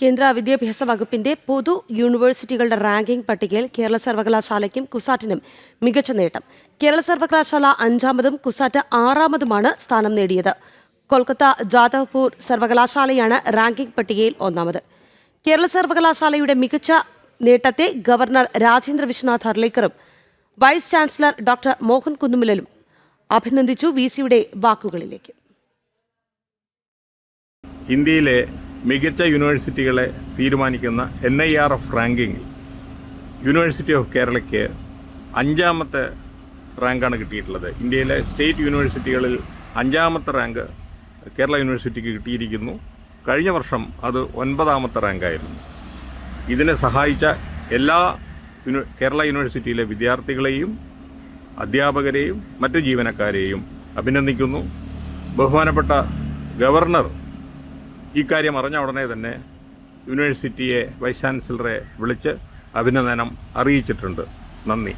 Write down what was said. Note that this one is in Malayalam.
കേന്ദ്ര വിദ്യാഭ്യാസ വകുപ്പിന്റെ പൊതു യൂണിവേഴ്സിറ്റികളുടെ റാങ്കിംഗ് പട്ടികയിൽ കേരള സർവകലാശാലയ്ക്കും കുസാറ്റിനും മികച്ച നേട്ടം. കേരള സർവകലാശാല 5-മതും കുസാറ്റ് 6-മതുമാണ് സ്ഥാനം നേടിയത്. കൊൽക്കത്ത ജാദവ്പൂർ സർവകലാശാലയാണ് റാങ്കിംഗ് പട്ടികയിൽ 1-മത്. കേരള സർവകലാശാലയുടെ മികച്ച നേട്ടത്തെ ഗവർണർ രാജേന്ദ്ര വിശ്വനാഥ് ഹർലേക്കറും വൈസ് ചാൻസലർ ഡോക്ടർ മോഹൻ കുന്നുമലും അഭിനന്ദിച്ചു. വിസിയുടെ വാക്കുകളിലേക്ക്. ഇന്ത്യയിലെ മികച്ച യൂണിവേഴ്സിറ്റികളെ തീരുമാനിക്കുന്ന NIRF റാങ്കിങ്ങിൽ യൂണിവേഴ്സിറ്റി ഓഫ് കേരളയ്ക്ക് 5-മത്തെ റാങ്കാണ് കിട്ടിയിട്ടുള്ളത്. ഇന്ത്യയിലെ സ്റ്റേറ്റ് യൂണിവേഴ്സിറ്റികളിൽ 5-മത്തെ റാങ്ക് കേരള യൂണിവേഴ്സിറ്റിക്ക് കിട്ടിയിരിക്കുന്നു. കഴിഞ്ഞ വർഷം അത് 9-മത്തെ റാങ്കായിരുന്നു. ഇതിനെ സഹായിച്ച എല്ലാ കേരള യൂണിവേഴ്സിറ്റിയിലെ വിദ്യാർത്ഥികളെയും അധ്യാപകരെയും മറ്റു ജീവനക്കാരെയും അഭിനന്ദിക്കുന്നു. ബഹുമാനപ്പെട്ട ഗവർണർ ഇക്കാര്യം അറിഞ്ഞ ഉടനെ തന്നെ യൂണിവേഴ്സിറ്റിയെ വൈസ് ചാൻസലറെ വിളിച്ച് അഭിനന്ദനം അറിയിച്ചിട്ടുണ്ട്. നന്ദി.